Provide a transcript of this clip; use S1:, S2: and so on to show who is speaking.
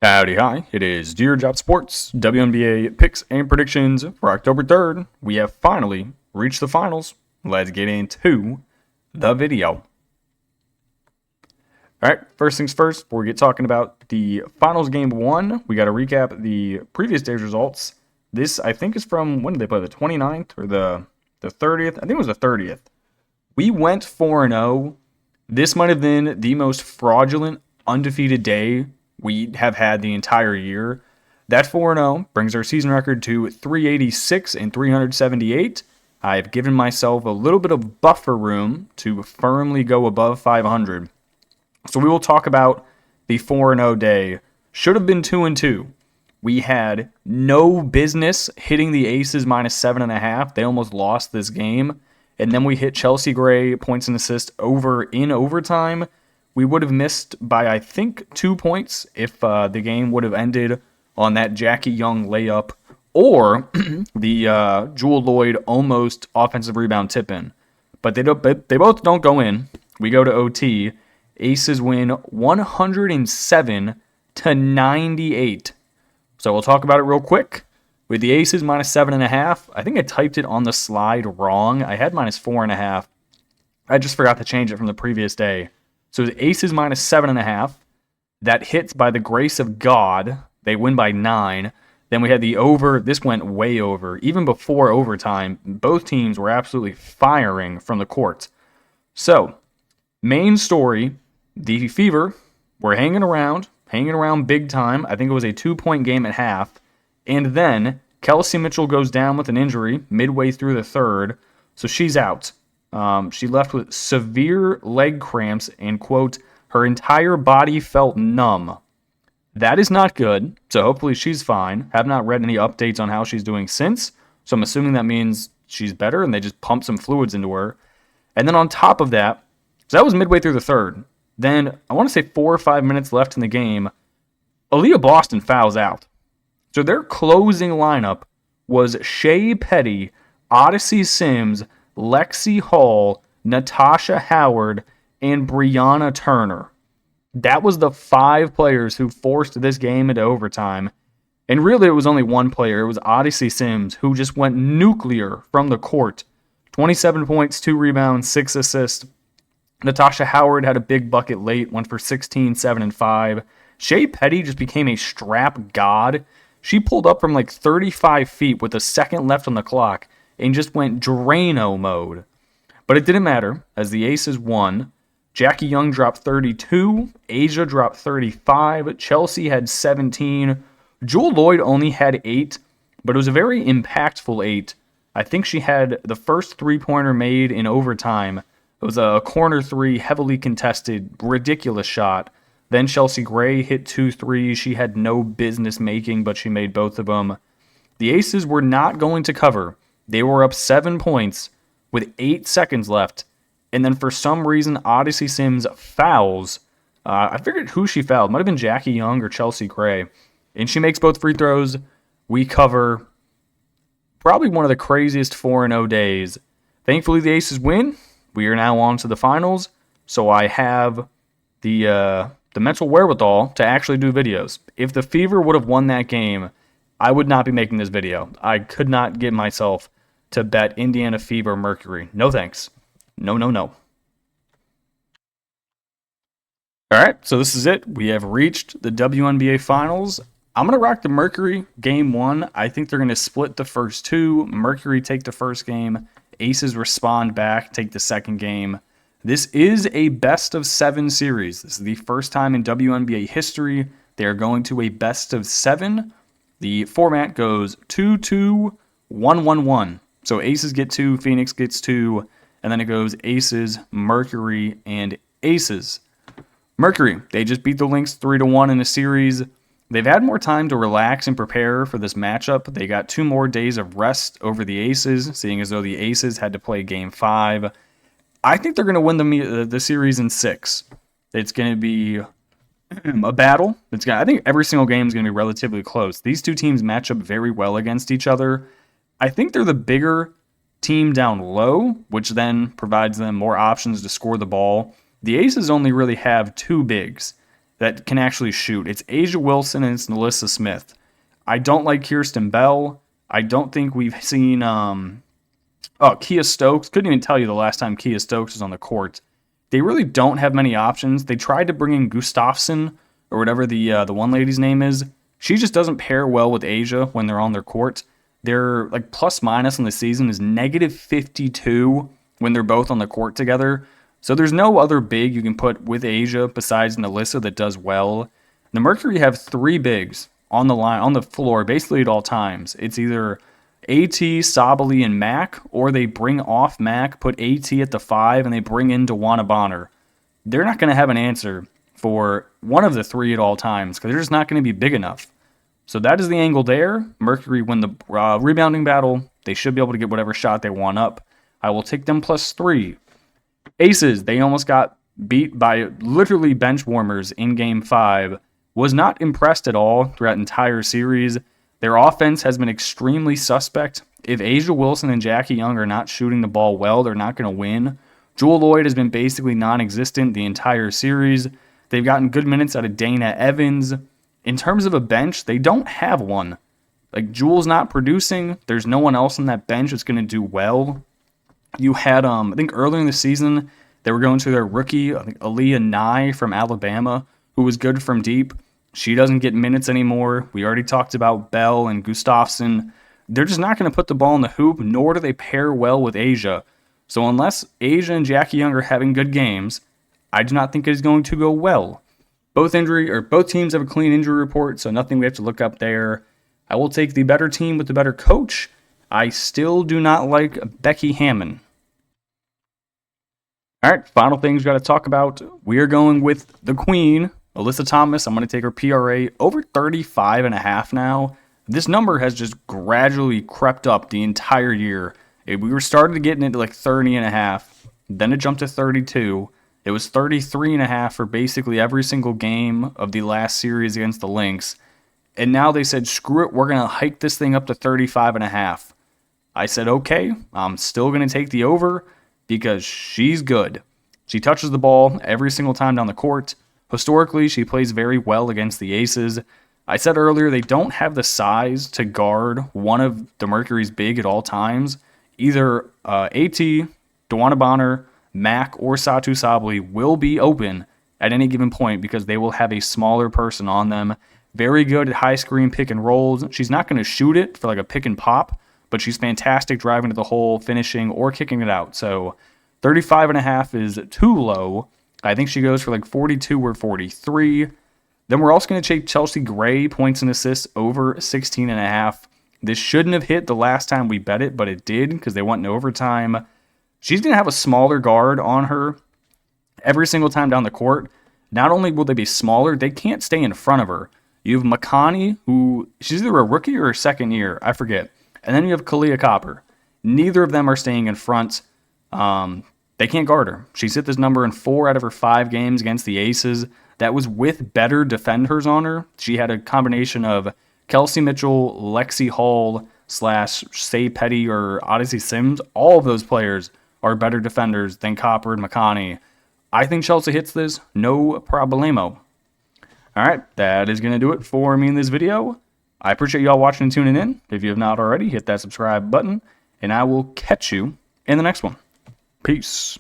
S1: Howdy, hi. It is Dear Job Sports, WNBA picks and predictions for October 3rd. We have finally reached the finals. Let's get into the video. Alright, first things first, before we get talking about the finals game 1, we got to recap the previous day's results. This, I think, is from, when did they play, the 29th or the 30th? I think it was the 30th. We went 4-0. This might have been the most fraudulent, undefeated day we have had the entire year. That 4-0 brings our season record to 386 and 378. I've given myself a little bit of buffer room to firmly go above 500. So we will talk about the 4-0 day. Should have been 2-2. We had no business hitting the Aces minus 7.5. They almost lost this game. And then we hit Chelsea Gray points and assists over in overtime. We would have missed by, I think, 2 points if the game would have ended on that Jackie Young layup or the Jewel Lloyd almost offensive rebound tip-in. But they both don't go in. We go to OT. Aces win 107-98. So we'll talk about it real quick. With the Aces minus 7.5, I think I typed it on the slide wrong. I had minus 4.5. I just forgot to change it from the previous day. So the Aces minus 7.5. That hits by the grace of God. They win by 9. Then we had the over. This went way over. Even before overtime, both teams were absolutely firing from the court. So, main story, the Fever were hanging around big time. I think it was a 2-point game at half. And then Kelsey Mitchell goes down with an injury midway through the third. So she's out. She left with severe leg cramps and, quote, her entire body felt numb. That is not good, so hopefully she's fine. Have not read any updates on how she's doing since, so I'm assuming that means she's better and they just pumped some fluids into her. And then on top of that, so that was midway through the third. Then, I want to say 4 or 5 minutes left in the game, Aaliyah Boston fouls out. So their closing lineup was Shea Petty, Odyssey Sims, Lexi Hall, Natasha Howard, and Brianna Turner. That was the 5 players who forced this game into overtime. And really, it was only one player. It was Odyssey Sims, who just went nuclear from the court. 27 points, 2 rebounds, 6 assists. Natasha Howard had a big bucket late, went for 16, 7, and 5. Shea Petty just became a strap god. She pulled up from like 35 feet with a second left on the clock and just went Drano mode. But it didn't matter, as the Aces won. Jackie Young dropped 32, Asia dropped 35, Chelsea had 17, Jewel Lloyd only had 8, but it was a very impactful 8. I think she had the first three-pointer made in overtime. It was a corner 3, heavily contested, ridiculous shot. Then Chelsea Gray hit 2 threes she had no business making, but she made both of them. The Aces were not going to cover. They were up 7 points with 8 seconds left. And then for some reason, Odyssey Sims fouls. I figured who she fouled. Might have been Jackie Young or Chelsea Gray. And she makes both free throws. We cover probably one of the craziest 4-0 days. Thankfully, the Aces win. We are now on to the finals. So I have the mental wherewithal to actually do videos. If the Fever would have won that game, I would not be making this video. I could not get myself to bet Indiana Fever Mercury. No thanks. No. All right, so this is it. We have reached the WNBA Finals. I'm going to rock the Mercury game 1. I think they're going to split the first 2. Mercury take the first game. Aces respond back, take the second game. This is a best-of-7 series. This is the first time in WNBA history they are going to a best-of-7. The format goes 2-2-1-1-1. So Aces get 2, Phoenix gets 2, and then it goes Aces, Mercury, and Aces. Mercury, they just beat the Lynx 3-1 in a series. They've had more time to relax and prepare for this matchup. They got 2 more days of rest over the Aces, seeing as though the Aces had to play Game 5. I think they're going to win the series in 6. It's going to be a battle. I think every single game is going to be relatively close. These two teams match up very well against each other. I think they're the bigger team down low, which then provides them more options to score the ball. The Aces only really have 2 bigs, that can actually shoot. It's Asia Wilson and it's Nalissa Smith. I don't like Kirsten Bell. I don't think we've seen Kia Stokes. Couldn't even tell you the last time Kia Stokes was on the court. They really don't have many options. They tried to bring in Gustafsson or whatever the one lady's name is. She just doesn't pair well with Asia when they're on their court. Their like plus minus in the season is -52 when they're both on the court together. So there's no other big you can put with Asia besides Nalissa that does well. The Mercury have 3 bigs on the line, on the floor, basically at all times. It's either AT, Sabali, and Mac, or they bring off Mac, put AT at the 5, and they bring in DeWanna Bonner. They're not going to have an answer for one of the 3 at all times because they're just not going to be big enough. So that is the angle there. Mercury win the rebounding battle. They should be able to get whatever shot they want up. I will take them +3. Aces, they almost got beat by literally bench warmers in Game 5. Was not impressed at all throughout the entire series. Their offense has been extremely suspect. If Asia Wilson and Jackie Young are not shooting the ball well, they're not going to win. Jewel Lloyd has been basically non-existent the entire series. They've gotten good minutes out of Dana Evans. In terms of a bench, they don't have one. Like, Jewel's not producing. There's no one else on that bench that's going to do well. You had, I think earlier in the season, they were going to their rookie, I think Aaliyah Nye from Alabama, who was good from deep. She doesn't get minutes anymore. We already talked about Bell and Gustafsson. They're just not going to put the ball in the hoop, nor do they pair well with Asia. So unless Asia and Jackie Young are having good games, I do not think it is going to go well. Both teams have a clean injury report, so nothing we have to look up there. I will take the better team with the better coach. I still do not like Becky Hammon. All right, final things we got to talk about. We are going with the queen, Alyssa Thomas. I'm going to take her PRA over 35.5 now. This number has just gradually crept up the entire year. We were started getting into like 30.5, then it jumped to 32. It was 33.5 for basically every single game of the last series against the Lynx. And now they said, screw it, we're going to hike this thing up to 35.5. I said, okay, I'm still going to take the over because she's good. She touches the ball every single time down the court. Historically, she plays very well against the Aces. I said earlier they don't have the size to guard one of the Mercury's big at all times. Either AT, DeWanna Bonner, Mac, or Satu Sabali will be open at any given point because they will have a smaller person on them. Very good at high screen pick and rolls. She's not going to shoot it for like a pick and pop, but she's fantastic driving to the hole, finishing, or kicking it out. So 35.5 is too low. I think she goes for like 42 or 43. Then we're also going to take Chelsea Gray points and assists over 16.5. This shouldn't have hit the last time we bet it, but it did because they went in overtime. She's going to have a smaller guard on her every single time down the court. Not only will they be smaller, they can't stay in front of her. You have Makani, who she's either a rookie or a second year, I forget. And then you have Kalia Copper. Neither of them are staying in front. They can't guard her. She's hit this number in 4 out of her 5 games against the Aces. That was with better defenders on her. She had a combination of Kelsey Mitchell, Lexi Hall, / Say Petty or Odyssey Sims. All of those players are better defenders than Copper and Makani. I think Chelsea hits this, no problemo. All right, that is going to do it for me in this video. I appreciate you all watching and tuning in. If you have not already, hit that subscribe button, and I will catch you in the next one. Peace.